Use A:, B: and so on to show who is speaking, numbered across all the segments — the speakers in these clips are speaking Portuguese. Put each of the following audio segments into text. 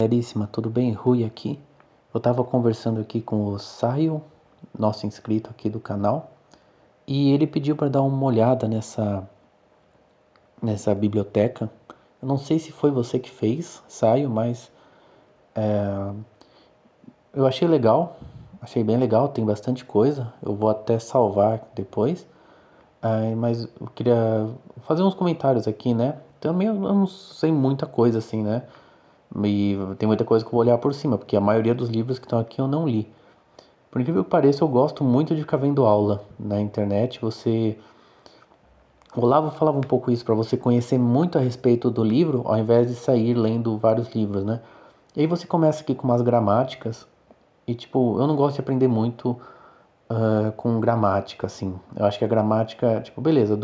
A: Caríssima, tudo bem? Rui aqui. Eu estava conversando aqui com o Saio, nosso inscrito aqui do canal, e ele pediu para dar uma olhada nessa biblioteca. Eu não sei se foi você que fez, Saio, mas eu achei legal, achei bem legal, tem bastante coisa. Eu vou até salvar depois, mas eu queria fazer uns comentários aqui, né? Também eu não sei muita coisa assim, né? E tem muita coisa que eu vou olhar por cima, porque a maioria dos livros que estão aqui eu não li. Por incrível que pareça, eu gosto muito de ficar vendo aula na internet. O Olavo falava um pouco isso, para você conhecer muito a respeito do livro, ao invés de sair lendo vários livros, né? E aí você começa aqui com umas gramáticas, e tipo, eu não gosto de aprender muito com gramática, assim. Eu acho que a gramática, tipo, beleza,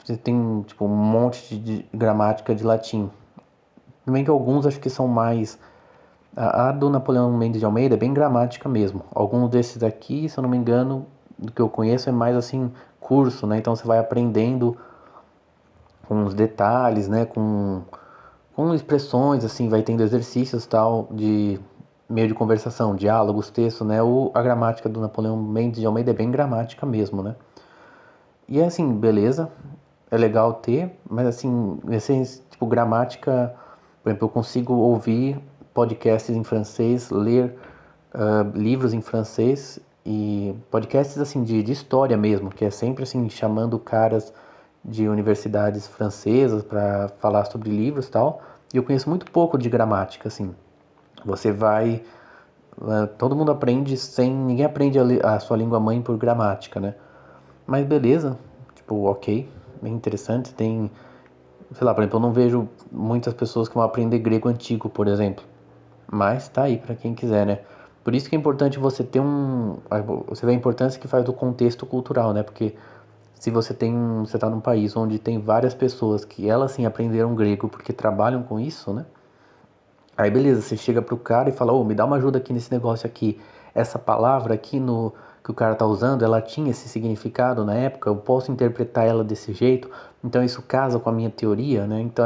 A: você tem tipo um monte de gramática de latim. Também que alguns acho que são mais. A do Napoleão Mendes de Almeida é bem gramática mesmo. Alguns desses aqui, se eu não me engano, do que eu conheço, é mais assim, curso, né? Então você vai aprendendo com os detalhes, né? Com expressões, assim, vai tendo exercícios tal de meio de conversação, diálogos, texto, né? A gramática do Napoleão Mendes de Almeida é bem gramática mesmo, né? E é assim, beleza, é legal ter, mas assim, esse tipo gramática, por exemplo, eu consigo ouvir podcasts em francês, ler livros em francês e podcasts assim de história mesmo, que é sempre assim chamando caras de universidades francesas para falar sobre livros e tal. E eu conheço muito pouco de gramática, assim. Você vai, todo mundo aprende sem, ninguém aprende a sua língua mãe por gramática, né? Mas beleza, tipo, ok, bem interessante. Tem, sei lá, por exemplo, eu não vejo muitas pessoas que vão aprender grego antigo, por exemplo. Mas tá aí para quem quiser, né? Por isso que é importante você ter você vê a importância que faz do contexto cultural, né? Porque se você tá num país onde tem várias pessoas que elas sim aprenderam grego porque trabalham com isso, né? Aí beleza, você chega pro cara e fala, ô, me dá uma ajuda aqui nesse negócio aqui. Essa palavra aqui no que o cara tá usando, ela tinha esse significado na época, eu posso interpretar ela desse jeito, então isso casa com a minha teoria, né? Então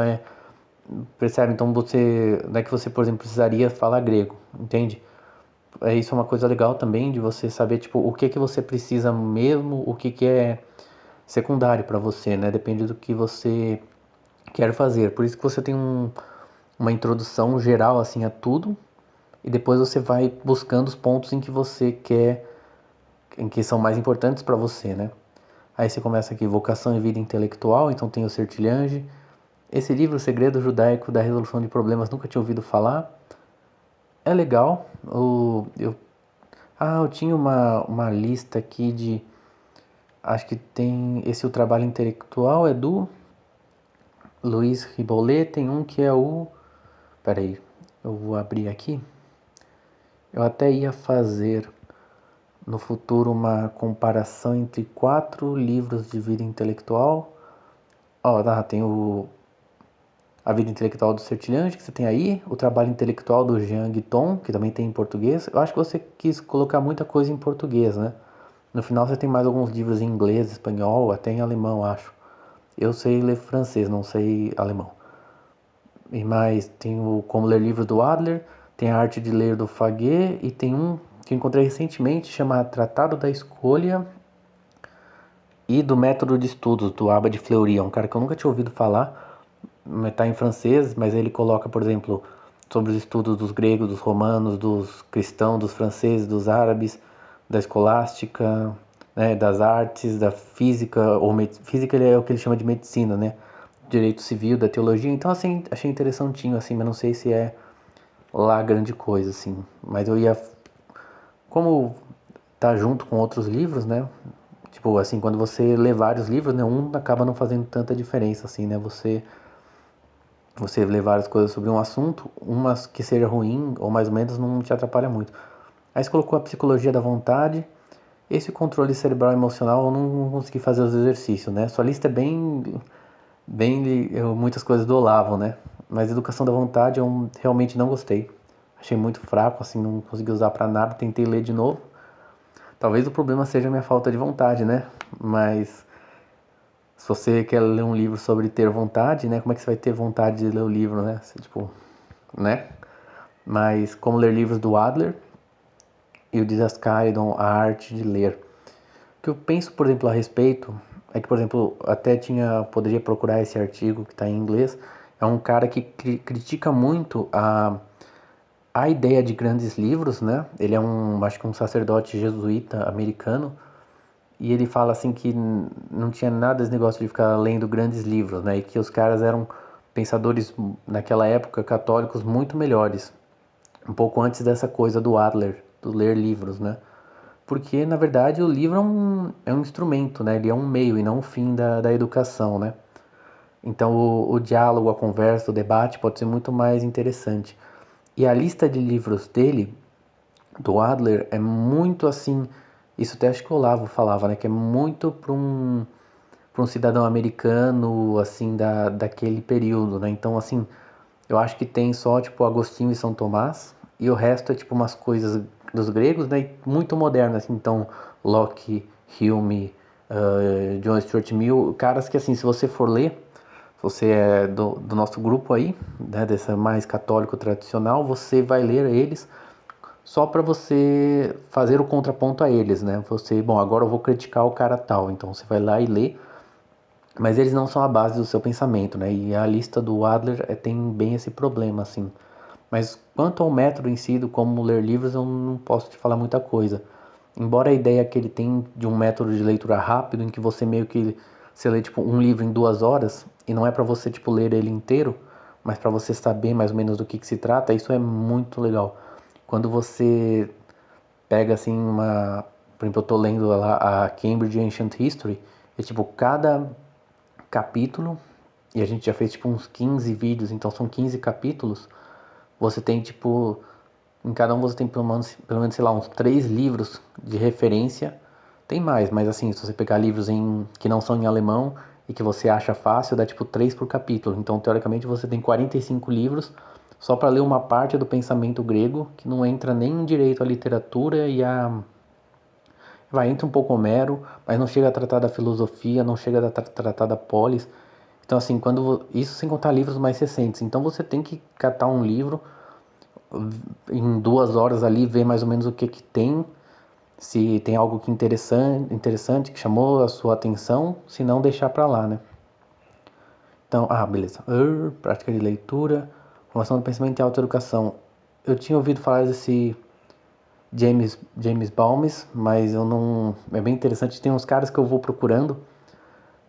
A: percebe? Então você, não é que você, por exemplo, precisaria falar grego, entende? Isso é uma coisa legal também de você saber, tipo, o que que você precisa mesmo, o que que é secundário para você, né? Depende do que você quer fazer. Por isso que você tem uma introdução geral assim a tudo e depois você vai buscando os pontos em que você quer, em que são mais importantes para você, né? Aí você começa aqui, vocação e vida intelectual, então tem o Sertilhange. Esse livro, O Segredo Judaico da Resolução de Problemas, nunca tinha ouvido falar. É legal. Eu tinha uma lista aqui de. Acho que tem. Esse O Trabalho Intelectual é do Luiz Ribollet. Tem um que é o. Peraí, eu vou abrir aqui. Eu até ia fazer no futuro uma comparação entre 4 livros de vida intelectual. Ó, tá, tem A Vida Intelectual do Sertilhante, que você tem aí, O Trabalho Intelectual do Jean Guiton, que também tem em português. Eu acho que você quis colocar muita coisa em português, né? No final você tem mais alguns livros em inglês, espanhol, até em alemão, acho. Eu sei ler francês, não sei alemão. E mais, tem o Como Ler Livros do Adler, tem A Arte de Ler do Faguet, e tem um que eu encontrei recentemente, chama Tratado da Escolha e do Método de Estudos, do Abba de Fleury. É um cara que eu nunca tinha ouvido falar, está em francês, mas ele coloca, por exemplo, sobre os estudos dos gregos, dos romanos, dos cristãos, dos franceses, dos árabes, da escolástica, né, das artes, da física, física é o que ele chama de medicina, né? Direito civil, da teologia. Então, assim, achei interessantinho, assim, mas não sei se é lá grande coisa, assim. Mas eu ia, como tá junto com outros livros, né? Tipo, assim, quando você lê vários livros, né? Um acaba não fazendo tanta diferença, assim, né? Você lê várias coisas sobre um assunto, umas que seja ruim ou mais ou menos não te atrapalha muito. Aí você colocou a psicologia da vontade, esse controle cerebral e emocional eu não consegui fazer os exercícios, né? Sua lista é muitas coisas do Olavo, né? Mas educação da vontade eu realmente não gostei. Achei muito fraco, assim, não consegui usar pra nada, tentei ler de novo. Talvez o problema seja a minha falta de vontade, né? Mas se você quer ler um livro sobre ter vontade, né? Como é que você vai ter vontade de ler o livro, né? Você, tipo, né? mas como ler livros do Adler e o Desascaridon, A Arte de Ler. O que eu penso, por exemplo, a respeito é que, por exemplo, poderia procurar esse artigo que está em inglês. É um cara que critica muito a ideia de grandes livros, né? Ele é acho que um sacerdote jesuíta americano, e ele fala assim que não tinha nada esse negócio de ficar lendo grandes livros, né? E que os caras eram pensadores naquela época católicos muito melhores, um pouco antes dessa coisa do Adler, do ler livros, né? Porque, na verdade, o livro é um instrumento, né? Ele é um meio e não um fim da educação, né? Então, o diálogo, a conversa, o debate pode ser muito mais interessante. E a lista de livros dele, do Adler, é muito assim... Isso até acho que o Olavo falava, né? Que é muito para um cidadão americano, assim, daquele período, né? Então, assim, eu acho que tem só, tipo, Agostinho e São Tomás, e o resto é, tipo, umas coisas dos gregos, né? E muito modernas, assim, então, Locke, Hume, John Stuart Mill, caras que, assim, se você for ler, se você é do nosso grupo aí, né, dessa mais católico tradicional, você vai ler eles só para você fazer o contraponto a eles, né? Você, bom, agora eu vou criticar o cara tal, então você vai lá e lê, mas eles não são a base do seu pensamento, né? E a lista do Adler tem bem esse problema, assim. Mas quanto ao método em si, do como ler livros, eu não posso te falar muita coisa. Embora a ideia que ele tem de um método de leitura rápido, em que você meio que você lê tipo um livro em 2 horas, e não é para você tipo ler ele inteiro, mas para você saber mais ou menos do que se trata, isso é muito legal. Quando você pega assim por exemplo, eu tô lendo lá a Cambridge Ancient History, é tipo cada capítulo, e a gente já fez tipo uns 15 vídeos, então são 15 capítulos. Você tem tipo, em cada um você tem pelo menos sei lá, uns 3 livros de referência. Tem mais, mas assim, se você pegar livros que não são em alemão e que você acha fácil, dá tipo 3 por capítulo. Então, teoricamente, você tem 45 livros só para ler uma parte do pensamento grego que não entra nem direito à literatura e a vai, entra um pouco Homero, mas não chega a tratar da filosofia, não chega a tratar da polis. Então, assim, isso sem contar livros mais recentes. Então, você tem que catar um livro em 2 horas ali, ver mais ou menos o que que tem, se tem algo que interessante que chamou a sua atenção, se não deixar para lá, né? Então, beleza. Prática de leitura, formação do pensamento e autoeducação. Eu tinha ouvido falar desse James Balmes, mas eu não. É bem interessante. Tem uns caras que eu vou procurando,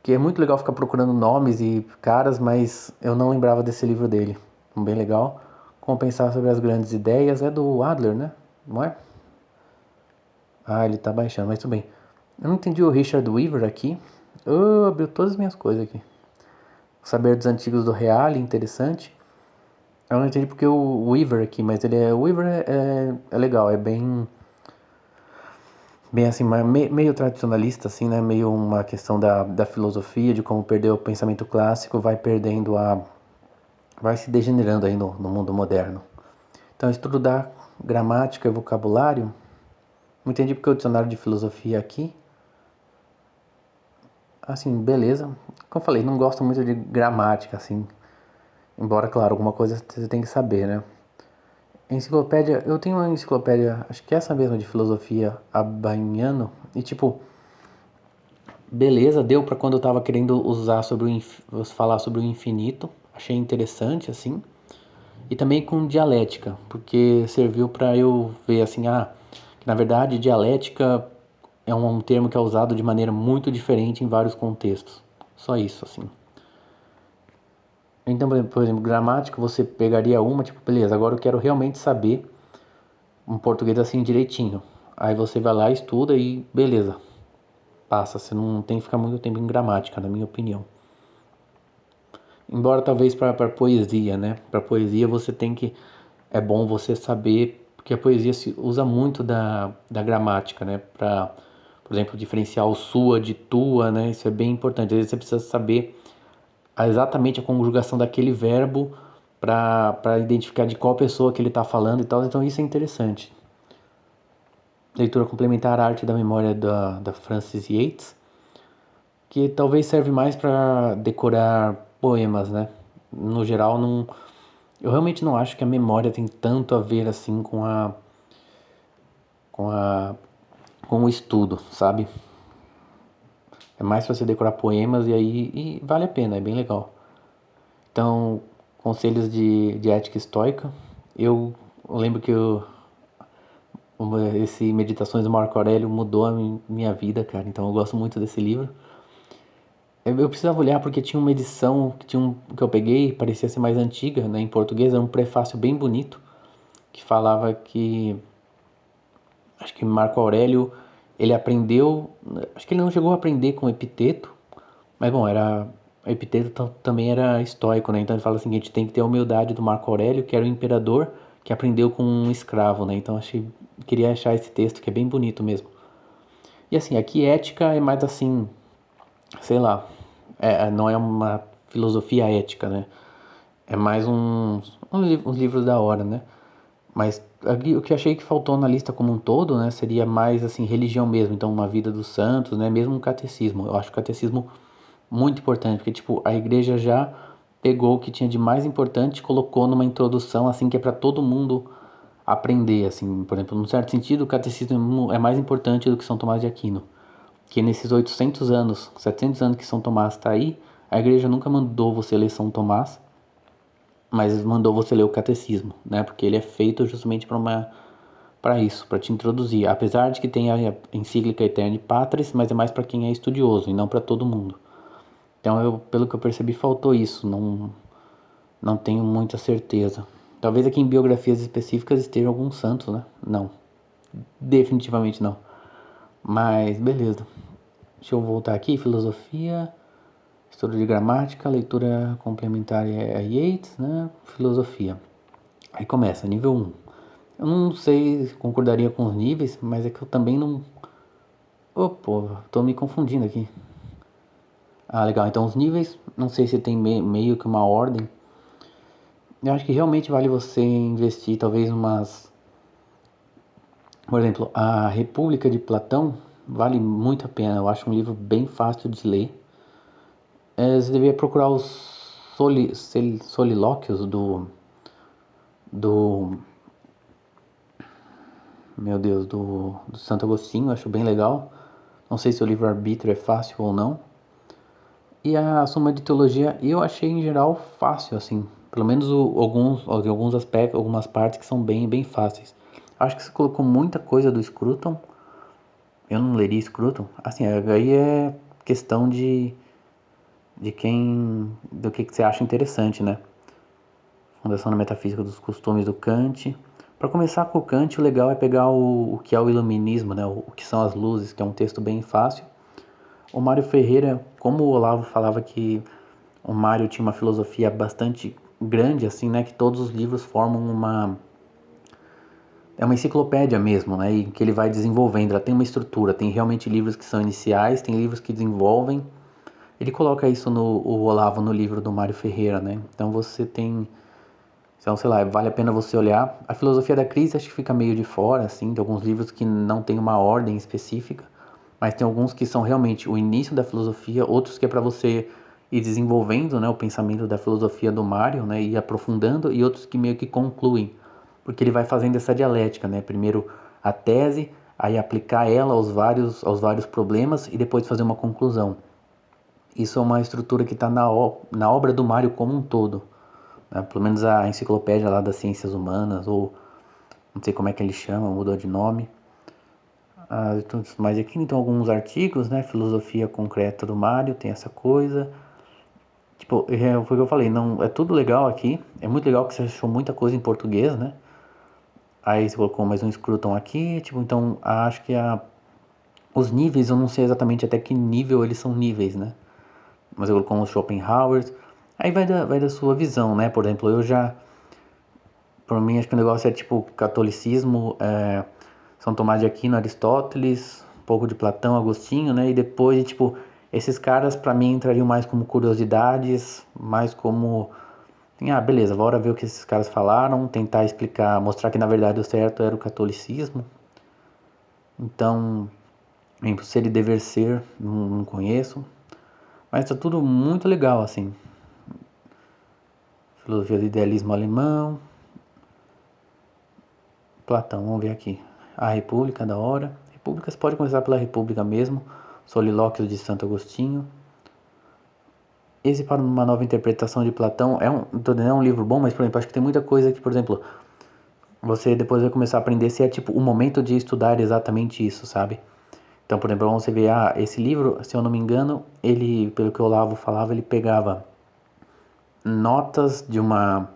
A: que é muito legal ficar procurando nomes e caras, mas eu não lembrava desse livro dele. Bem legal. Como pensar sobre as grandes ideias. É do Adler, né? Não é? Ele tá baixando, mas tudo bem. Eu não entendi o Richard Weaver aqui. Abriu todas as minhas coisas aqui. Saber dos antigos do Reale, interessante. Eu não entendi porque o Weaver aqui, mas o Weaver é legal, é bem assim, meio tradicionalista, assim, né? Meio uma questão da filosofia, de como perder o pensamento clássico, vai se degenerando aí no mundo moderno. Então, estudo da gramática e vocabulário. Não entendi porque o dicionário de filosofia aqui. Assim, beleza. Como eu falei, não gosto muito de gramática, assim. Embora, claro, alguma coisa você tem que saber, né? Enciclopédia, eu tenho uma enciclopédia, acho que é essa mesma de filosofia, Abaniano, e tipo, beleza, deu para quando eu tava querendo usar falar sobre o infinito, achei interessante assim, e também com dialética, porque serviu para eu ver assim, que na verdade dialética é um termo que é usado de maneira muito diferente em vários contextos. Só isso assim. Então, por exemplo, gramática, você pegaria uma, tipo, beleza, agora eu quero realmente saber um português assim direitinho. Aí você vai lá, estuda e beleza, passa. Você não tem que ficar muito tempo em gramática, na minha opinião. Embora talvez para poesia, né? Para poesia você tem que. É bom você saber, porque a poesia se usa muito da gramática, né? Para, por exemplo, diferenciar o sua de tua, né? Isso é bem importante. Às vezes você precisa saber exatamente a conjugação daquele verbo para identificar de qual pessoa que ele está falando e tal. Então isso é interessante. Leitura complementar à arte da memória da Frances Yates, que talvez serve mais para decorar poemas, né? No geral, não, Eu realmente não acho que a memória tem tanto a ver assim com a, com o estudo, sabe? É mais pra você decorar poemas e vale a pena, é bem legal. Então, conselhos de ética estoica. Eu lembro que esse Meditações do Marco Aurélio mudou a minha vida, cara. Então eu gosto muito desse livro. Eu precisava olhar porque tinha uma edição que eu peguei, parecia ser mais antiga, né, em português, era um prefácio bem bonito que falava que acho que Marco Aurélio ele aprendeu, acho que ele não chegou a aprender com Epiteto, mas bom, era Epiteto também era estoico, né? Então ele fala assim, a gente tem que ter a humildade do Marco Aurélio, que era o imperador que aprendeu com um escravo, né? Então queria achar esse texto que é bem bonito mesmo. E assim, aqui ética é mais assim, sei lá, não é uma filosofia ética, né? É mais uns livros da hora, né? Mas aqui, o que achei que faltou na lista como um todo, né, seria mais assim religião mesmo, então uma vida dos santos, né, mesmo um catecismo. Eu acho o catecismo muito importante, porque tipo, a igreja já pegou o que tinha de mais importante, e colocou numa introdução assim que é para todo mundo aprender, assim, por exemplo, num certo sentido, o catecismo é mais importante do que São Tomás de Aquino, que nesses 800 anos, 700 anos que São Tomás está aí, a igreja nunca mandou você ler São Tomás, mas mandou você ler o catecismo, né? Porque ele é feito justamente para isso, para te introduzir. Apesar de que tem a encíclica Aeterni Patris, mas é mais para quem é estudioso e não para todo mundo. Então, pelo que eu percebi, faltou isso. Não tenho muita certeza. Talvez aqui em biografias específicas estejam alguns santos, né? Não, definitivamente não. Mas beleza. Deixa eu voltar aqui. Filosofia, estudo de gramática, leitura complementar a Yeats, né? Filosofia. Aí começa, nível um. Eu não sei se concordaria com os níveis, mas é que eu também não. Ô, pô, tô me confundindo aqui. Ah, legal. Então, os níveis, não sei se tem meio que uma ordem. Eu acho que realmente vale você investir, talvez, umas. Por exemplo, A República de Platão vale muito a pena. Eu acho um livro bem fácil de ler. Você deveria procurar os solilóquios do. Meu Deus, do Santo Agostinho. Eu acho bem legal. Não sei se o livro-arbítrio é fácil ou não. E a Suma de Teologia eu achei em geral fácil, assim. Pelo menos alguns aspectos, algumas partes que são bem fáceis. Acho que você colocou muita coisa do Scruton. Eu não leria Scruton. Assim, aí é questão de quem. Do que você acha interessante, né? Fundação na Metafísica dos Costumes do Kant. Para começar com o Kant, o legal é pegar o que é o iluminismo, né? O que são as luzes, que é um texto bem fácil. O Mário Ferreira, como o Olavo falava que o Mário tinha uma filosofia bastante grande, assim, né? Que todos os livros formam é uma enciclopédia mesmo, né? E que ele vai desenvolvendo. Ela tem uma estrutura. Tem realmente livros que são iniciais, tem livros que desenvolvem. Ele coloca isso o Olavo no livro do Mário Ferreira, né? Então você tem, então sei lá, vale a pena você olhar. A filosofia da crise acho que fica meio de fora, assim, de alguns livros que não tem uma ordem específica, mas tem alguns que são realmente o início da filosofia, outros que é para você ir desenvolvendo, né, o pensamento da filosofia do Mário, né, e aprofundando, e outros que meio que concluem, porque ele vai fazendo essa dialética, né, primeiro a tese, aí aplicar ela aos vários problemas e depois fazer uma conclusão. Isso é uma estrutura que está na obra do Mário como um todo, né, pelo menos a enciclopédia lá das ciências humanas, ou não sei como é que ele chama, mudou de nome. Mas aqui então alguns artigos, né? Filosofia concreta do Mário, tem essa coisa. Tipo, foi o que eu falei, não, é tudo legal aqui. É muito legal que você achou muita coisa em português, né? Aí você colocou mais um Scruton aqui, tipo, então acho que os níveis, eu não sei exatamente até que nível eles são níveis, né? Mas eu colocou uns Schopenhauer. Aí vai da sua visão, né? Por exemplo, eu já, por mim, acho que o negócio é tipo catolicismo, São Tomás de Aquino, Aristóteles, um pouco de Platão, Agostinho, né? E depois, tipo, esses caras para mim entrariam mais como curiosidades, mais como, beleza, bora ver o que esses caras falaram, tentar explicar, mostrar que na verdade o certo era o catolicismo. Então, Ser e Dever Ser, não conheço, mas tá tudo muito legal, assim. Filosofia do idealismo alemão. Platão, vamos ver aqui. A República, da hora. República, você pode começar pela República mesmo. Solilóquios de Santo Agostinho. Esse, para uma nova interpretação de Platão, é um livro bom, mas, por exemplo, acho que tem muita coisa que, por exemplo, você depois vai começar a aprender se é tipo o momento de estudar exatamente isso, sabe? Então, por exemplo, você vê, esse livro, se eu não me engano, ele, pelo que o Olavo falava, ele pegava notas de uma...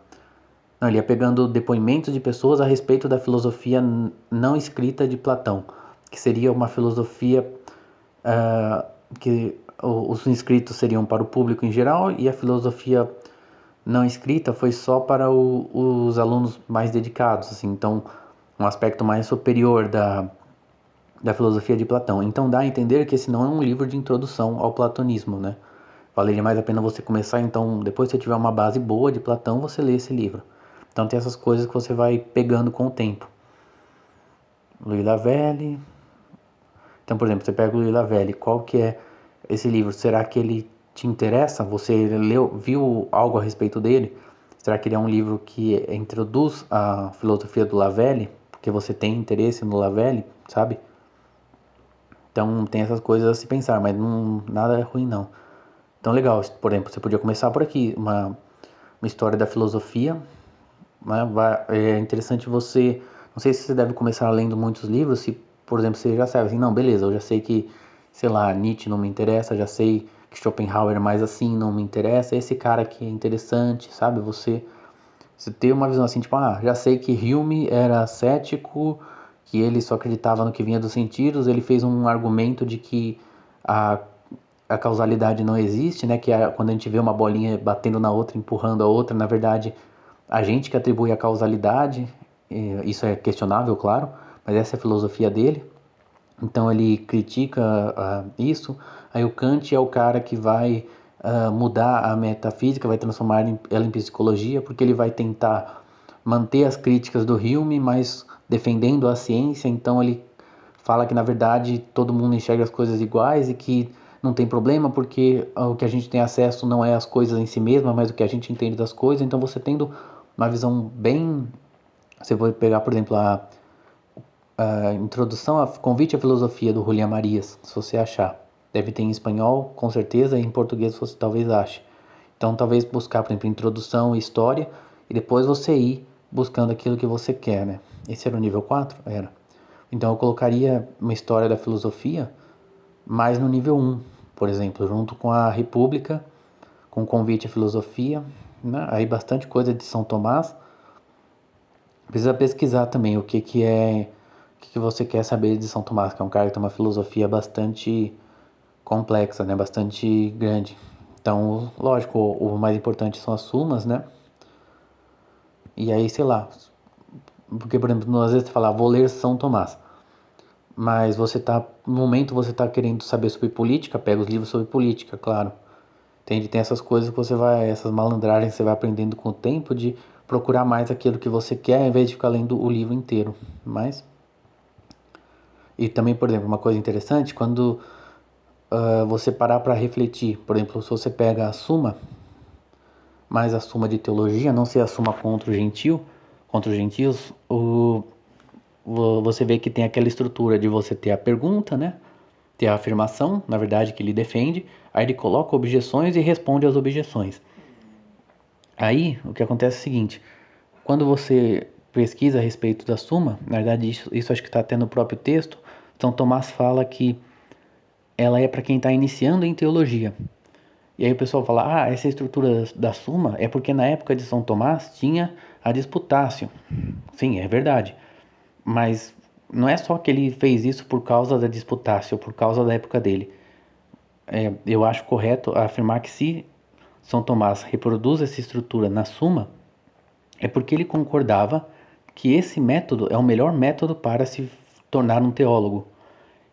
A: Não, ele ia pegando depoimentos de pessoas a respeito da filosofia não escrita de Platão, que seria uma filosofia que os inscritos seriam para o público em geral e a filosofia não escrita foi só para os alunos mais dedicados, assim, então um aspecto mais superior da filosofia de Platão. Então dá a entender que esse não é um livro de introdução ao platonismo, né? Valeria mais a pena você começar, então, depois que você tiver uma base boa de Platão, você lê esse livro. Então tem essas coisas que você vai pegando com o tempo. Louis Lavelle. Então, por exemplo, você pega o Louis Lavelle, qual que é esse livro? Será que ele te interessa? Você leu, viu algo a respeito dele? Será que ele é um livro que introduz a filosofia do Lavelle? Porque você tem interesse no Lavelle, sabe? Então tem essas coisas a se pensar, mas não, nada é ruim não. Então legal, por exemplo, você podia começar por aqui, uma história da filosofia, né? É interessante você, não sei se você deve começar lendo muitos livros, se, por exemplo, você já sabe assim, não, beleza, eu já sei que, sei lá, Nietzsche não me interessa, já sei que Schopenhauer é mais assim, não me interessa, esse cara aqui é interessante, sabe? Você ter uma visão assim, tipo, já sei que Hume era cético, que ele só acreditava no que vinha dos sentidos, ele fez um argumento de que a, a causalidade não existe, né? Que quando a gente vê uma bolinha batendo na outra, empurrando a outra, na verdade, a gente que atribui a causalidade, isso é questionável, claro, mas essa é a filosofia dele. Então ele critica isso. Aí o Kant é o cara que vai mudar a metafísica, vai transformar ela em psicologia, porque ele vai tentar manter as críticas do Hume, mas defendendo a ciência. Então ele fala que na verdade todo mundo enxerga as coisas iguais e que não tem problema porque o que a gente tem acesso não é as coisas em si mesma, mas o que a gente entende das coisas. Então você tendo uma visão bem... Você vai pegar, por exemplo, a introdução, a convite à filosofia do Julián Marias, se você achar. Deve ter em espanhol, com certeza, e em português você talvez ache. Então, talvez buscar, por exemplo, introdução e história, e depois você ir buscando aquilo que você quer, né? Esse era o nível 4? Era. Então, eu colocaria uma história da filosofia mais no nível 1, por exemplo, junto com a República, com o convite à filosofia, né? Aí bastante coisa de São Tomás. Precisa pesquisar também o que você quer saber de São Tomás, que é um cara que tem uma filosofia bastante complexa, né? Bastante grande. Então, lógico, o mais importante são as sumas, né? E aí, sei lá, porque, por exemplo, às vezes você fala, vou ler São Tomás, mas no momento você tá querendo saber sobre política, pega os livros sobre política, claro. Entende? Tem essas coisas que essas malandragens que você vai aprendendo com o tempo de procurar mais aquilo que você quer, ao invés de ficar lendo o livro inteiro. Mas e também, por exemplo, uma coisa interessante, quando você parar para refletir, por exemplo, se você pega a Suma, mais a Suma de Teologia, não ser a Suma contra os gentios, você vê que tem aquela estrutura de você ter a pergunta, né? Ter a afirmação, na verdade, que ele defende, aí ele coloca objeções e responde às objeções. Aí, o que acontece é o seguinte, quando você pesquisa a respeito da Suma, na verdade, isso acho que está até no próprio texto, São Tomás fala que ela é para quem está iniciando em teologia. E aí o pessoal fala, essa estrutura da Suma é porque na época de São Tomás tinha a Disputácio. Sim, é verdade. Mas não é só que ele fez isso por causa da Disputácio, por causa da época dele. Eu acho correto afirmar que se São Tomás reproduz essa estrutura na Suma, é porque ele concordava que esse método é o melhor método para se tornar um teólogo.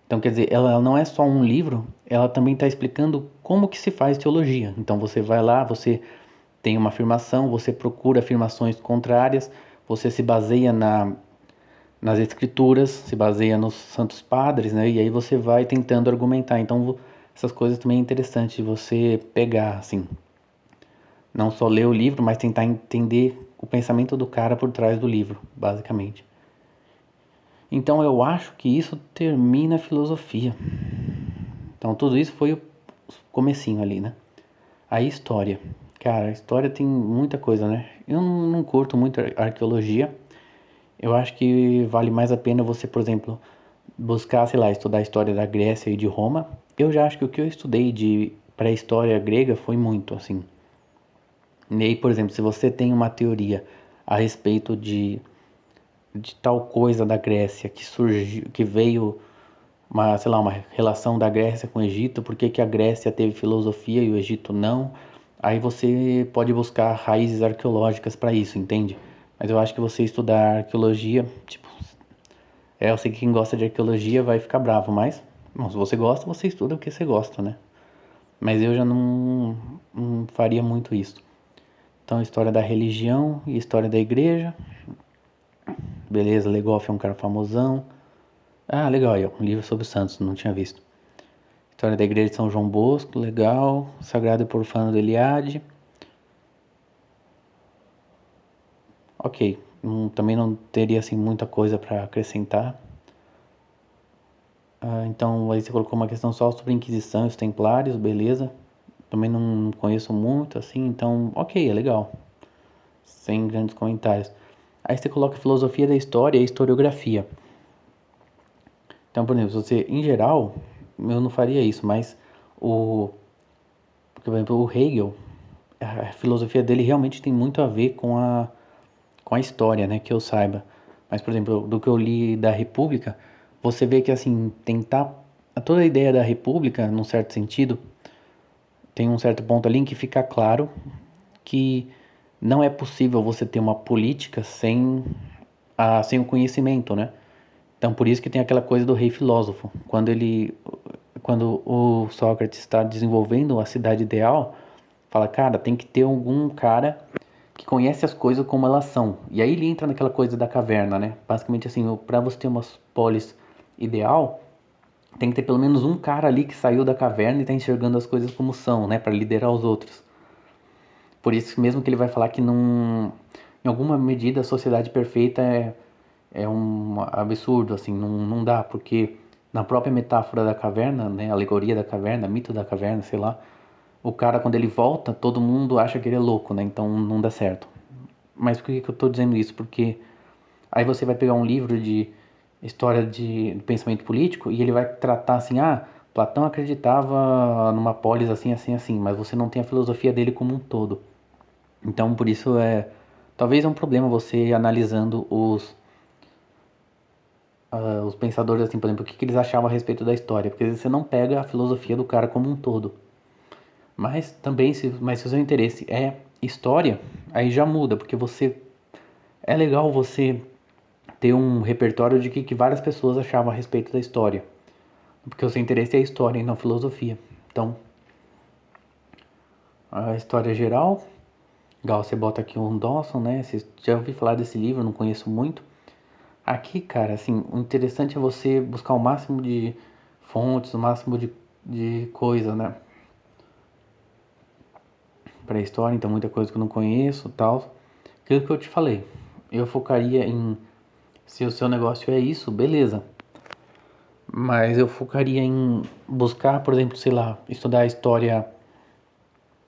A: Então, quer dizer, ela não é só um livro, ela também está explicando como que se faz teologia. Então, você vai lá, você tem uma afirmação, você procura afirmações contrárias, você se baseia nas escrituras, se baseia nos santos padres, né? E aí você vai tentando argumentar. Então, essas coisas também é interessante de você pegar, assim. Não só ler o livro, mas tentar entender o pensamento do cara por trás do livro, basicamente. Então eu acho que isso termina a filosofia. Então tudo isso foi o comecinho ali, né? A história. Cara, a história tem muita coisa, né? Eu não curto muito arqueologia. Eu acho que vale mais a pena você, por exemplo, buscar, sei lá, estudar a história da Grécia e de Roma. Eu já acho que o que eu estudei de pré-história grega foi muito, assim. E aí, por exemplo, se você tem uma teoria a respeito de tal coisa da Grécia que surgiu, que veio uma, sei lá, uma relação da Grécia com o Egito, por que que a Grécia teve filosofia e o Egito não? Aí você pode buscar raízes arqueológicas para isso, entende? Mas eu acho que você estudar arqueologia, tipo, eu sei que quem gosta de arqueologia vai ficar bravo, mas bom, se você gosta, você estuda o que você gosta, né? Mas eu já não faria muito isso. Então, história da religião e história da igreja. Beleza, Legoff é um cara famosão. Ah, legal, aí, ó, um livro sobre o Santos, não tinha visto. História da igreja de São João Bosco, legal. Sagrado e Profano do Eliade. Ok, também não teria assim muita coisa para acrescentar. Então aí você colocou uma questão só sobre a Inquisição e os Templários, beleza. Também não conheço muito assim, então ok, é legal. Sem grandes comentários. Aí você coloca filosofia da história e historiografia. Então, por exemplo, você, em geral, eu não faria isso, mas o, por exemplo, o Hegel, a filosofia dele realmente tem muito a ver com a história, né, que eu saiba. Mas, por exemplo, do que eu li da República, você vê que, assim, tentar... Toda a ideia da República, num certo sentido, tem um certo ponto ali em que fica claro que não é possível você ter uma política sem o conhecimento, né? Então, por isso que tem aquela coisa do rei filósofo. Quando o Sócrates está desenvolvendo a cidade ideal, fala, cara, tem que ter algum cara que conhece as coisas como elas são. E aí ele entra naquela coisa da caverna, né? Basicamente assim, para você ter uma polis ideal, tem que ter pelo menos um cara ali que saiu da caverna e está enxergando as coisas como são, né? Para liderar os outros. Por isso mesmo que ele vai falar que não, em alguma medida a sociedade perfeita é um absurdo, assim, não dá, porque na própria metáfora da caverna, né, alegoria da caverna, mito da caverna, sei lá, o cara quando ele volta, todo mundo acha que ele é louco, né, então não dá certo. Mas por que eu tô dizendo isso? Porque aí você vai pegar um livro de história de pensamento político e ele vai tratar assim, ah, Platão acreditava numa polis assim, assim, assim, mas você não tem a filosofia dele como um todo. Então, por isso talvez é um problema você analisando os pensadores, assim, por exemplo, o que eles achavam a respeito da história, porque às vezes você não pega a filosofia do cara como um todo. Mas também, se o seu interesse é história, aí já muda, porque é legal você ter um repertório de que várias pessoas achavam a respeito da história, porque o seu interesse é a história e não a filosofia. Então, a história geral, igual você bota aqui um Dawson, né? Você já ouviu falar desse livro, não conheço muito. Aqui, cara, assim, o interessante é você buscar o máximo de fontes, o máximo de coisa, né? Pra história, então muita coisa que eu não conheço, tal. Aquilo que eu te falei, eu focaria em se o seu negócio é isso, beleza. Mas eu focaria em buscar, por exemplo, sei lá, estudar a história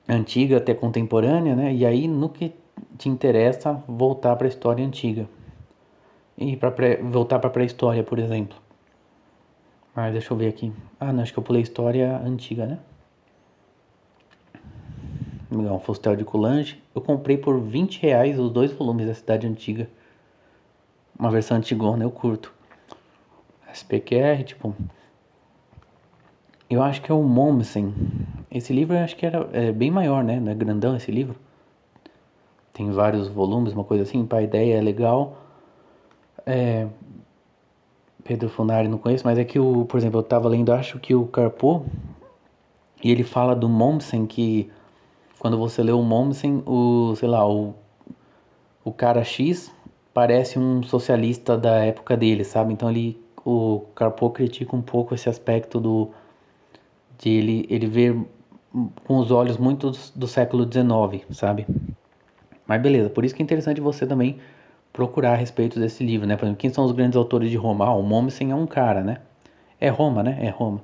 A: antiga até contemporânea, né? E aí no que te interessa voltar para a história antiga e para voltar para pré-história, por exemplo. Ah, deixa eu ver aqui. Ah, não, acho que eu pulei história antiga, né? Um Fustel de Coulanges. Eu comprei por R$ 20 os dois volumes da Cidade Antiga. Uma versão antigona, eu curto. SPQR, tipo. Eu acho que é o Mommsen. Esse livro eu acho que era bem maior, né? Não é grandão esse livro. Tem vários volumes, uma coisa assim. Para a ideia é legal. Pedro Funari não conheço, mas é que por exemplo, eu tava lendo, acho que o Carpo, e ele fala do Mommsen que quando você lê o Mommsen, sei lá, o cara X parece um socialista da época dele, sabe? Então o Carpo critica um pouco esse aspecto de ele ver com os olhos muito do século XIX, sabe? Mas beleza, por isso que é interessante você também procurar a respeito desse livro, né? Por exemplo, quem são os grandes autores de Roma? Ah, o Mommsen é um cara, né? É Roma, né? É Roma.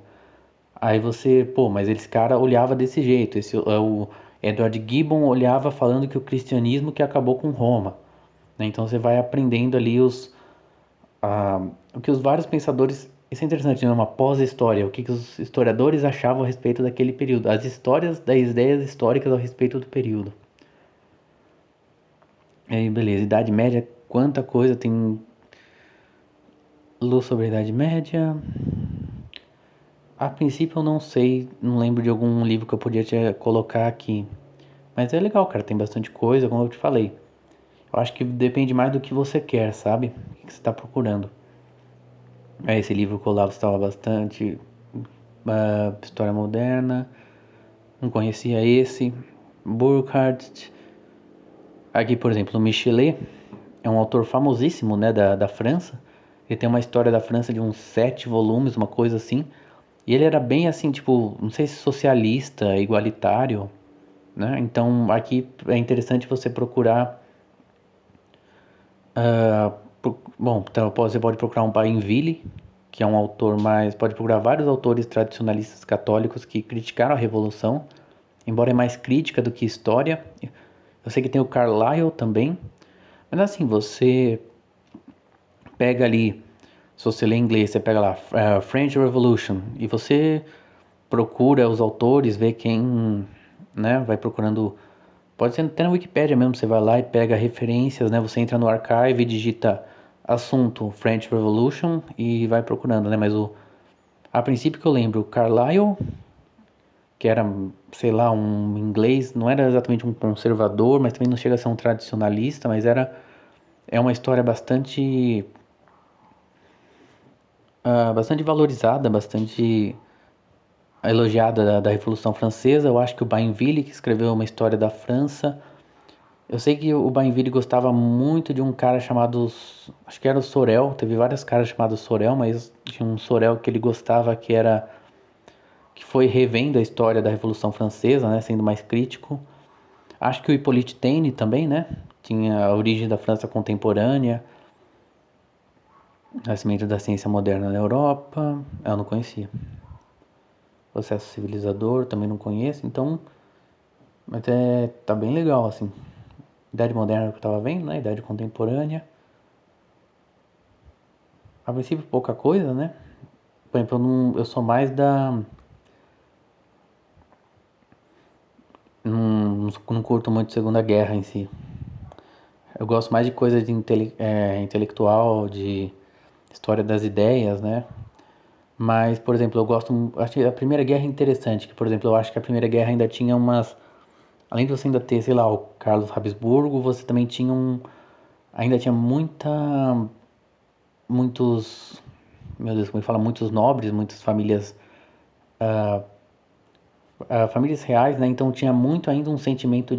A: Aí você, pô, mas esse cara olhava desse jeito. O Edward Gibbon olhava falando que o cristianismo que acabou com Roma, né? Então você vai aprendendo ali o que os vários pensadores. Isso é interessante, né? Uma pós-história, o que os historiadores achavam a respeito daquele período, as histórias das ideias históricas a respeito do período. E aí, beleza, Idade Média, quanta coisa tem. Luz sobre a Idade Média. A princípio eu não sei, não lembro de algum livro que eu podia te colocar aqui. Mas é legal, cara, tem bastante coisa, como eu te falei. Eu acho que depende mais do que você quer, sabe? O que você está procurando. É esse livro que o Olavo estava bastante. História Moderna. Não conhecia esse. Burckhardt. Aqui, por exemplo, o Michelet é um autor famosíssimo, né, da França. Ele tem uma história da França de uns 7 volumes, uma coisa assim. E ele era bem assim, tipo, não sei se socialista, igualitário, né? Então aqui é interessante você procurar. Bom, então você pode procurar um Bainville, que é um autor mais. Pode procurar vários autores tradicionalistas católicos que criticaram a Revolução, embora é mais crítica do que história. Eu sei que tem o Carlyle também, mas assim, você pega ali, se você lê inglês, você pega lá French Revolution e você procura os autores, vê quem, né, vai procurando. Pode ser até na Wikipédia mesmo, você vai lá e pega referências, né? Você entra no archive e digita assunto French Revolution e vai procurando, né? Mas a princípio que eu lembro, Carlyle, que era, sei lá, um inglês, não era exatamente um conservador, mas também não chega a ser um tradicionalista, mas é uma história bastante valorizada, bastante elogiada da Revolução Francesa. Eu acho que o Bainville, que escreveu uma história da França. Eu sei que o Bainville gostava muito de um cara chamado, acho que era o Sorel, teve vários caras chamados Sorel, mas tinha um Sorel que ele gostava que foi revendo a história da Revolução Francesa, né, sendo mais crítico. Acho que o Hippolyte Taine também, né, tinha a origem da França contemporânea, nascimento da ciência moderna na Europa, eu não conhecia. Processo civilizador, também não conheço, então, mas tá bem legal, assim. Idade moderna que eu tava vendo, né, idade contemporânea. A princípio pouca coisa, né? Por exemplo, eu sou mais da. Não curto muito Segunda Guerra em si. Eu gosto mais de coisa de intelectual, de história das ideias, né? Mas, por exemplo, eu gosto. Acho que a Primeira Guerra é interessante, que, por exemplo, eu acho que a Primeira Guerra ainda tinha umas. Além de você ainda ter, sei lá, o Carlos Habsburgo, você também tinha um. Ainda tinha muitos. Meu Deus, como é que fala? Muitos nobres, muitas famílias. Famílias reais, né? Então tinha muito ainda um sentimento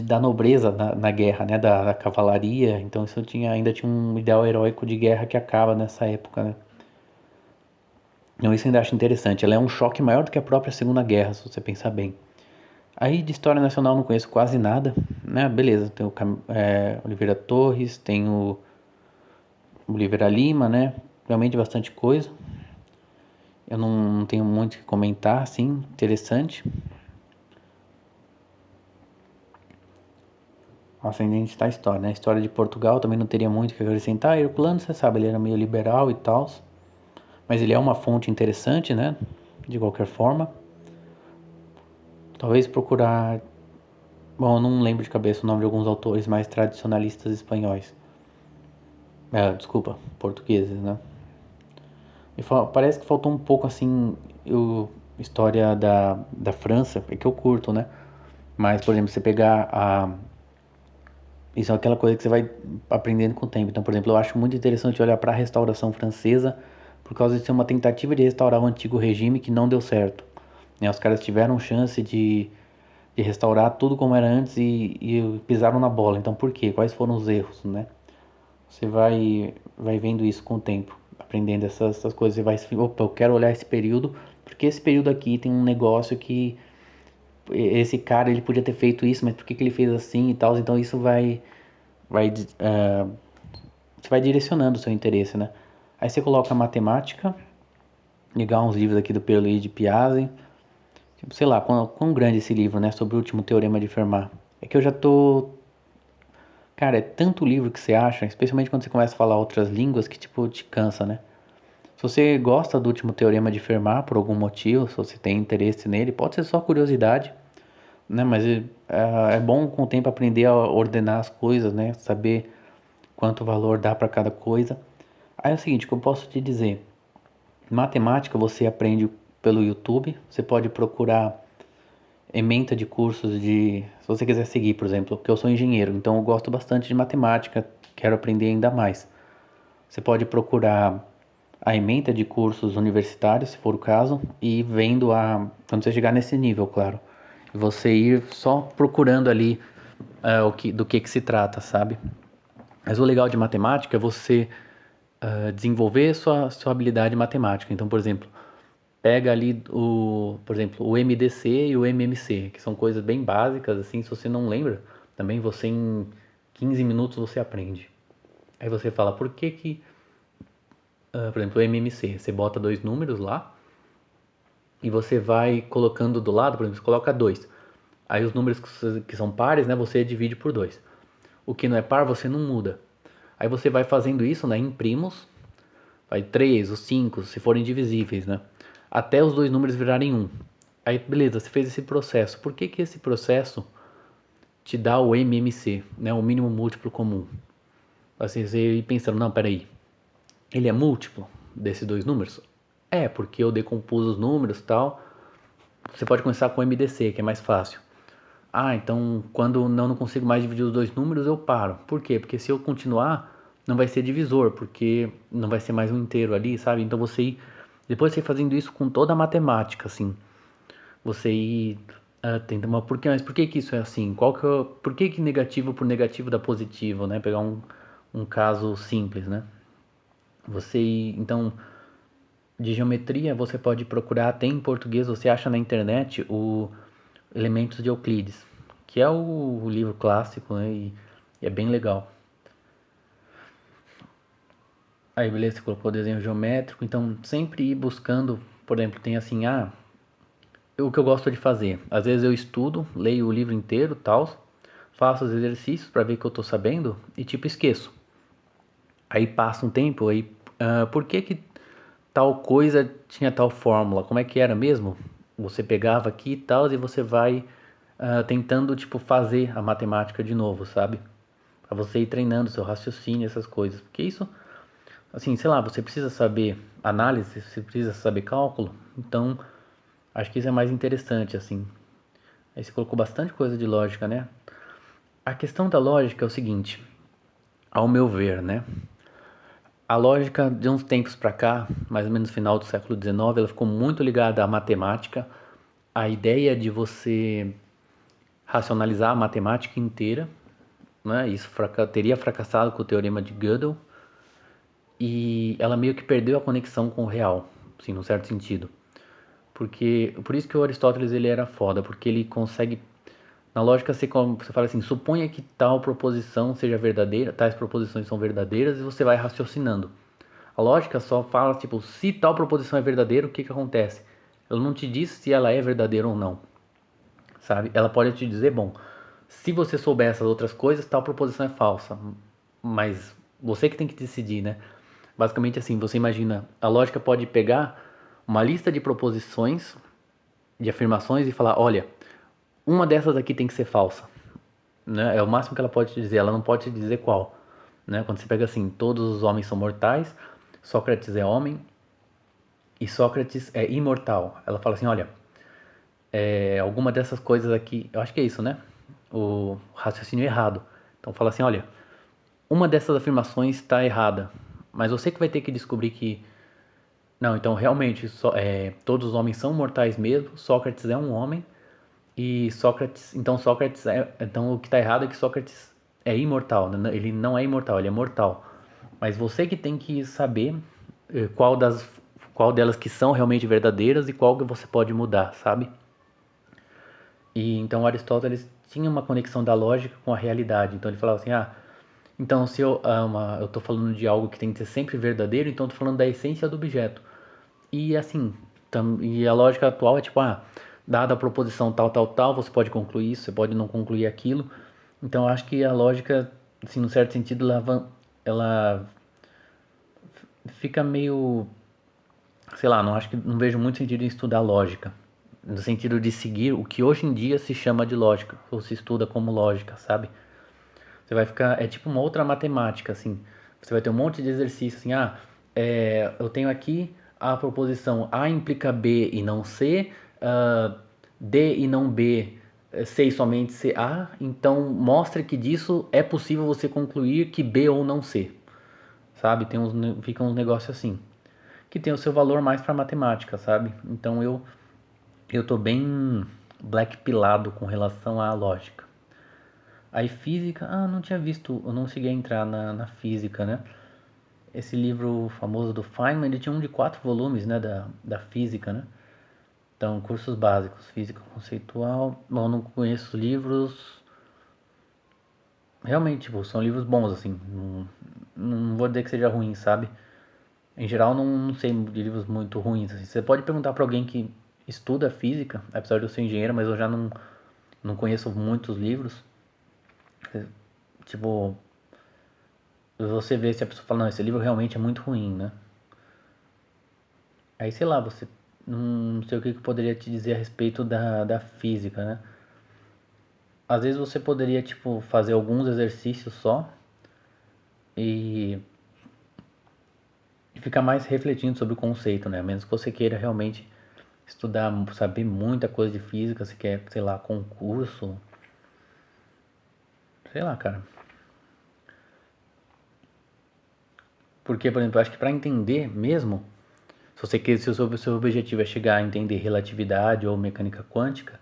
A: da nobreza na guerra, né? Da cavalaria. Então isso ainda tinha um ideal heróico de guerra que acaba nessa época, né? Então isso eu ainda acho interessante. Ela é um choque maior do que a própria Segunda Guerra, se você pensar bem. Aí de história nacional eu não conheço quase nada, né? Beleza, tem o Oliveira Torres, tem o Oliveira Lima, né? Realmente bastante coisa. Eu não tenho muito o que comentar, assim, interessante. Ascendente da história, né? A história de Portugal também não teria muito o que acrescentar. Herculano, você sabe, ele era meio liberal e tal, mas ele é uma fonte interessante, né? De qualquer forma. Talvez procurar. Bom, eu não lembro de cabeça o nome de alguns autores mais tradicionalistas espanhóis. Desculpa, portugueses, né? Parece que faltou um pouco assim. História da França, é que eu curto, né? Mas, por exemplo, você pegar a. Isso é aquela coisa que você vai aprendendo com o tempo. Então, por exemplo, eu acho muito interessante olhar para a restauração francesa por causa de ser uma tentativa de restaurar o antigo regime que não deu certo. Né? Os caras tiveram chance de restaurar tudo como era antes e pisaram na bola. Então, por quê? Quais foram os erros, né? Você vai vendo isso com o tempo, aprendendo essas coisas. Você vai, opa, eu quero olhar esse período porque esse período aqui tem um negócio que esse cara ele podia ter feito isso, mas por que que ele fez assim e tal? Então isso vai, você vai direcionando o seu interesse, né? Aí você coloca matemática, ligar uns livros aqui do Pierluigi de Piazzi, tipo, sei lá, quão grande é esse livro, né? Sobre o último teorema de Fermat. É que eu já tô. Cara, é tanto livro que você acha, especialmente quando você começa a falar outras línguas, que tipo, te cansa, né? Se você gosta do último teorema de Fermat por algum motivo, se você tem interesse nele, pode ser só curiosidade, né? Mas é bom com o tempo aprender a ordenar as coisas, né? Saber quanto valor dá para cada coisa. Aí é o seguinte, o que eu posso te dizer? Matemática você aprende pelo YouTube, você pode procurar ementa de cursos de, se você quiser seguir, por exemplo, porque eu sou engenheiro, então eu gosto bastante de matemática, quero aprender ainda mais. Você pode procurar a ementa de cursos universitários, se for o caso, e vendo quando você chegar nesse nível, claro. E você ir só procurando ali do que se trata, sabe? Mas o legal de matemática é você desenvolver sua habilidade matemática. Então, por exemplo, pega ali por exemplo, o MDC e o MMC, que são coisas bem básicas, assim, se você não lembra, também você em 15 minutos você aprende. Aí você fala, por que que, por exemplo, o MMC, você bota dois números lá e você vai colocando do lado, por exemplo, você coloca dois. Aí os números que são pares, né, você divide por dois. O que não é par, você não muda. Aí você vai fazendo isso, né, em primos, vai 3, os 5, se forem divisíveis, né? Até os dois números virarem um. Aí, beleza, você fez esse processo. Por que que esse processo te dá o MMC, né? O mínimo múltiplo comum? Assim, você ir pensando, não, peraí, ele é múltiplo desses dois números? É, porque eu decompus os números e tal. Você pode começar com MDC, que é mais fácil. Ah, então quando eu não consigo mais dividir os dois números, eu paro. Por quê? Porque se eu continuar, não vai ser divisor, porque não vai ser mais um inteiro ali, sabe? Então você ir, depois você ir fazendo isso com toda a matemática, assim, você ir tentando, mas por que que isso é assim? Por que que negativo por negativo dá positivo, né? Pegar um caso simples, né? Você ir, então, de geometria você pode procurar, até em português você acha na internet o Elementos de Euclides, que é o livro clássico, né? E é bem legal. Aí, beleza, você colocou o desenho geométrico, então sempre ir buscando, por exemplo, tem assim, o que eu gosto de fazer. Às vezes eu estudo, leio o livro inteiro, tal, faço os exercícios para ver que eu tô sabendo e tipo esqueço. Aí passa um tempo, aí por que que tal coisa tinha tal fórmula? Como é que era mesmo? Você pegava aqui e tal e você vai tentando tipo fazer a matemática de novo, sabe? Para você ir treinando seu raciocínio, essas coisas. Porque isso, assim, sei lá, você precisa saber análise, você precisa saber cálculo. Então, acho que isso é mais interessante, assim. Aí você colocou bastante coisa de lógica, né? A questão da lógica é o seguinte, ao meu ver, né? A lógica de uns tempos para cá, mais ou menos no final do século XIX, ela ficou muito ligada à matemática. A ideia de você racionalizar a matemática inteira, né? Isso teria fracassado com o teorema de Gödel e ela meio que perdeu a conexão com o real, assim, num certo sentido. Porque por isso que o Aristóteles ele era foda, porque ele consegue na lógica você fala assim, suponha que tal proposição seja verdadeira, tais proposições são verdadeiras e você vai raciocinando. A lógica só fala tipo, se tal proposição é verdadeira, o que que acontece? Ela não te diz se ela é verdadeira ou não, sabe? Ela pode te dizer, bom, se você souber essas outras coisas, tal proposição é falsa. Mas você que tem que decidir, né? Basicamente assim, você imagina, a lógica pode pegar uma lista de proposições, de afirmações e falar, olha, uma dessas aqui tem que ser falsa, né? É o máximo que ela pode te dizer, ela não pode te dizer qual, né? Quando você pega assim, todos os homens são mortais, Sócrates é homem e Sócrates é imortal. Ela fala assim, olha, alguma dessas coisas aqui, eu acho que é isso, né? O raciocínio errado. Então fala assim, olha, uma dessas afirmações está errada, mas você que vai ter que descobrir que não, então realmente todos os homens são mortais mesmo. Sócrates é um homem e então o que está errado é que Sócrates é imortal, né? Ele não é imortal, ele é mortal. Mas você que tem que saber qual das qual delas que são realmente verdadeiras e qual que você pode mudar, sabe? E então Aristóteles tinha uma conexão da lógica com a realidade. Então ele falava assim: então se eu tô falando de algo que tem que ser sempre verdadeiro, então eu tô falando da essência do objeto. E assim, e a lógica atual é tipo, dada a proposição tal, tal, tal, você pode concluir isso, você pode não concluir aquilo. Então eu acho que a lógica, assim, no certo sentido, ela fica meio, sei lá, não vejo muito sentido em estudar lógica, no sentido de seguir o que hoje em dia se chama de lógica, ou se estuda como lógica, sabe? Você vai ficar, é tipo uma outra matemática, assim. Você vai ter um monte de exercício, assim, eu tenho aqui a proposição A implica B e não C, D e não B, C e somente C A, então mostra que disso é possível você concluir que B ou não C, sabe? Ficam uns negócios assim, que tem o seu valor mais para matemática, sabe? Então eu tô bem black pilado com relação à lógica. Aí física, não tinha visto, eu não cheguei a entrar na física, né? Esse livro famoso do Feynman, ele tinha um de 4 volumes, né, da física, né? Então, cursos básicos, física conceitual. Bom, eu não conheço os livros. Realmente, tipo, são livros bons, assim. Não vou dizer que seja ruim, sabe? Em geral, não sei de livros muito ruins, assim. Você pode perguntar para alguém que estuda física, apesar de eu ser engenheiro, mas eu já não conheço muitos livros. Tipo, você vê se a pessoa fala, não, esse livro realmente é muito ruim, né? Aí, sei lá, você não sei o que eu poderia te dizer a respeito da física, né? Às vezes você poderia, tipo, fazer alguns exercícios só e ficar mais refletindo sobre o conceito, né? A menos que você queira realmente estudar, saber muita coisa de física, se quer, sei lá, concurso, sei lá, cara. Porque, por exemplo, eu acho que para entender mesmo, se o seu objetivo é chegar a entender relatividade ou mecânica quântica,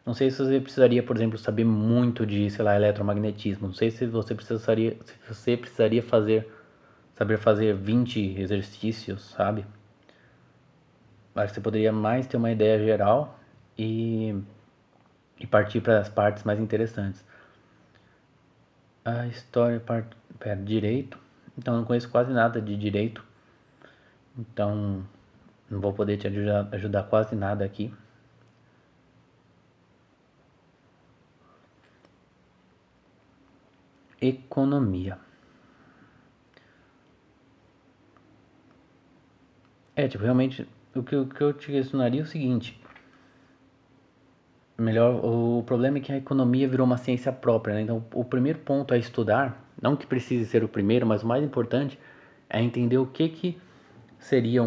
A: não sei se você precisaria, por exemplo, saber muito de, sei lá, eletromagnetismo. Não sei se você precisaria saber fazer 20 exercícios, sabe? Acho que você poderia mais ter uma ideia geral e, e partir para as partes mais interessantes. A história, direito. Então, eu não conheço quase nada de direito. Então, não vou poder te ajudar quase nada aqui. Economia. Tipo, realmente, o que eu te questionaria é o seguinte. O problema é que a economia virou uma ciência própria, né? Então, o primeiro ponto a estudar, não que precise ser o primeiro, mas o mais importante é entender o que seria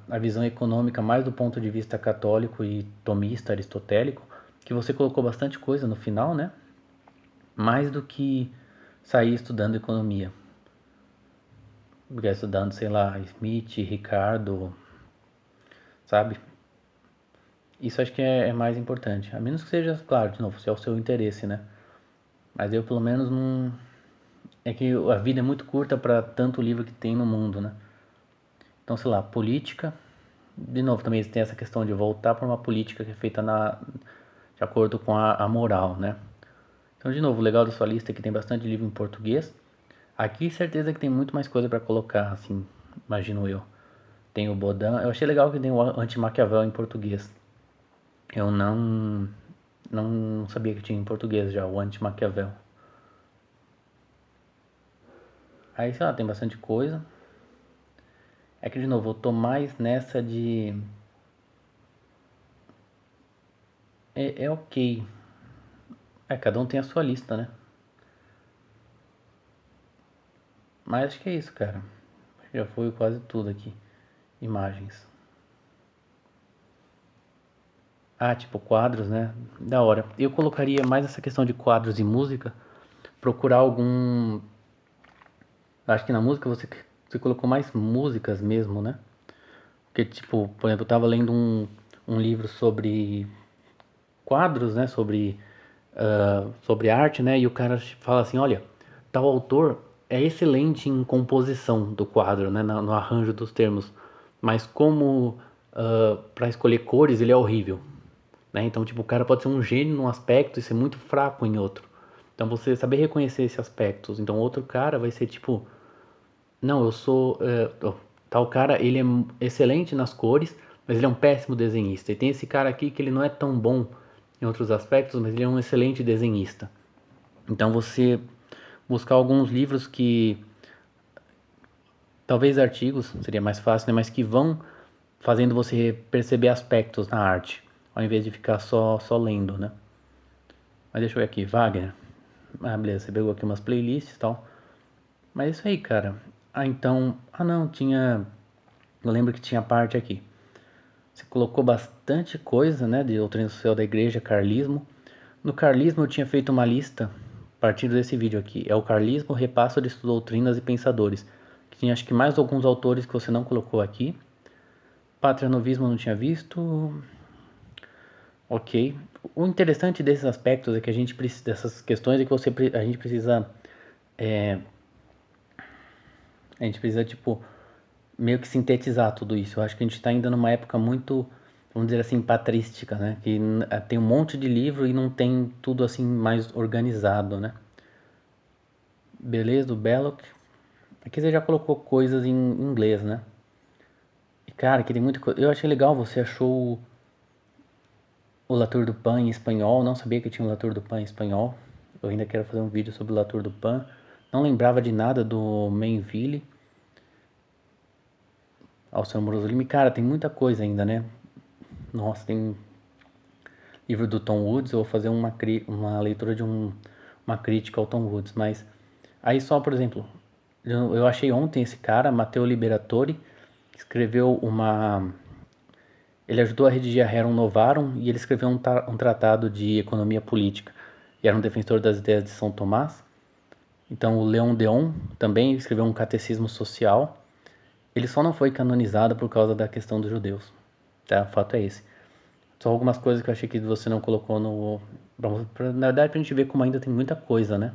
A: a visão econômica mais do ponto de vista católico e tomista, aristotélico, que você colocou bastante coisa no final, né? Mais do que sair estudando economia. Porque estudando, sei lá, Smith, Ricardo, sabe? Isso acho que é mais importante. A menos que seja, claro, de novo, se é o seu interesse, né? Mas eu pelo menos não. É que a vida é muito curta para tanto livro que tem no mundo, né? Então, sei lá, política. De novo, também tem essa questão de voltar para uma política que é feita de acordo com a moral, né? Então, de novo, o legal da sua lista é que tem bastante livro em português. Aqui, certeza que tem muito mais coisa para colocar, assim, imagino eu. Tem o Baudin. Eu achei legal que tem o Anti-Maquiavel em português. Eu não sabia que tinha em português já o Anti-Maquiavel. Aí, sei lá, tem bastante coisa. É que, de novo, eu tô mais nessa de. É ok. Cada um tem a sua lista, né? Mas acho que é isso, cara. Já foi quase tudo aqui. Imagens. Tipo quadros, né? Da hora. Eu colocaria mais essa questão de quadros e música. Procurar algum. Acho que na música você colocou mais músicas mesmo, né? Porque, tipo, por exemplo, eu tava lendo um livro sobre quadros, né? Sobre arte, né? E o cara fala assim: olha, tal autor é excelente em composição do quadro, né? No arranjo dos termos. mas como para escolher cores ele é horrível, né? Então, tipo, o cara pode ser um gênio num aspecto e ser muito fraco em outro. Então, você saber reconhecer esses aspectos. Então, outro cara vai ser tipo, não, eu sou tal cara, ele é excelente nas cores, mas ele é um péssimo desenhista. E tem esse cara aqui que ele não é tão bom em outros aspectos, mas ele é um excelente desenhista. Então, você buscar alguns livros que talvez artigos seria mais fácil, né? Mas que vão fazendo você perceber aspectos na arte, ao invés de ficar só lendo, né? Mas deixa eu ver aqui, Wagner. Ah, beleza, você pegou aqui umas playlists e tal. Mas é isso aí, cara. Ah, então. Ah, não, tinha. Eu lembro que tinha parte aqui. Você colocou bastante coisa, né? De doutrina social da igreja, carlismo. No carlismo eu tinha feito uma lista partindo desse vídeo aqui. É o carlismo, repasso de doutrinas e pensadores. Que tinha acho que mais alguns autores que você não colocou aqui. Patrianovismo eu não tinha visto. Ok. O interessante desses aspectos é que a gente precisa dessas questões é que a gente precisa tipo meio que sintetizar tudo isso. Eu acho que a gente está ainda numa época muito, vamos dizer assim, patrística, né? Que tem um monte de livro e não tem tudo assim mais organizado, né? Beleza, do Belloc. Aqui você já colocou coisas em inglês, né? E cara, que tem muita coisa. Eu achei legal, você achou o Latour du Pan em espanhol. Não sabia que tinha o Latour du Pan em espanhol. Eu ainda quero fazer um vídeo sobre o Latour du Pan. Não lembrava de nada do Mainville. Alceu Morosoli. Cara, tem muita coisa ainda, né? Nossa, tem livro do Tom Woods. Eu vou fazer uma leitura de uma crítica ao Tom Woods. Mas aí só, por exemplo, eu achei ontem esse cara, Matteo Liberatore, escreveu uma... Ele ajudou a redigir a Rerum Novarum e ele escreveu um tratado de economia política. E era um defensor das ideias de São Tomás. Então o Leon Deon também escreveu um catecismo social. Ele só não foi canonizado por causa da questão dos judeus. Tá? O fato é esse. Só algumas coisas que eu achei que você não colocou no... Na verdade, pra gente ver como ainda tem muita coisa, né?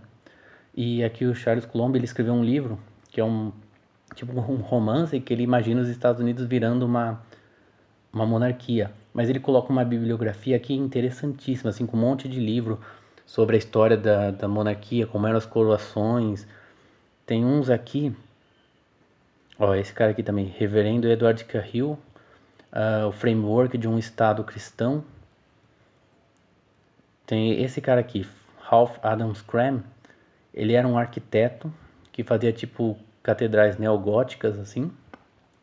A: E aqui o Charles Colombo, ele escreveu um livro que é tipo um romance que ele imagina os Estados Unidos virando uma monarquia. Mas ele coloca uma bibliografia aqui interessantíssima, assim, com um monte de livro sobre a história da monarquia, como eram as coroações. Tem uns aqui, ó, esse cara aqui também, Reverendo Edward Cahill, o Framework de um Estado Cristão. Tem esse cara aqui, Ralph Adams Cram, ele era um arquiteto que fazia tipo catedrais neogóticas assim.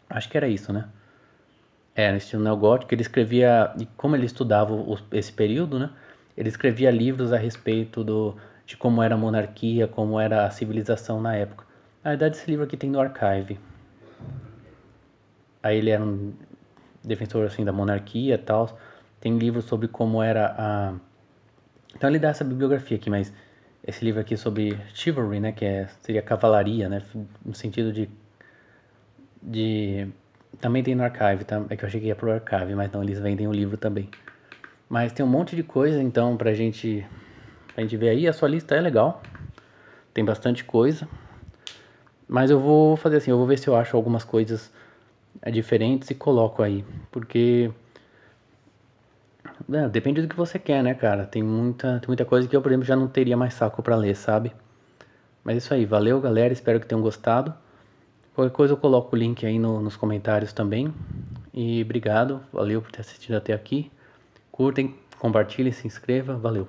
A: Acho que era isso, né? É, no estilo neogótico, ele escrevia, e como ele estudava esse período, né? Ele escrevia livros a respeito de como era a monarquia, como era a civilização na época. Na verdade, esse livro aqui tem no Archive. Aí ele era um defensor assim da monarquia e tal. Tem livros sobre como era a... Então ele dá essa bibliografia aqui, mas esse livro aqui sobre chivalry, né, seria cavalaria, né, no sentido de também tem no Archive, tá? É que eu achei que ia pro Archive, mas não, eles vendem o livro também. Mas tem um monte de coisa, então, pra gente ver aí. A sua lista é legal, tem bastante coisa. Mas eu vou fazer assim, eu vou ver se eu acho algumas coisas diferentes e coloco aí. Porque depende do que você quer, né, cara? Tem muita coisa que eu, por exemplo, já não teria mais saco pra ler, sabe? Mas é isso aí, valeu, galera. Espero que tenham gostado. Qualquer coisa eu coloco o link aí nos comentários também. E obrigado, valeu por ter assistido até aqui. Curtem, compartilhem, se inscreva, valeu.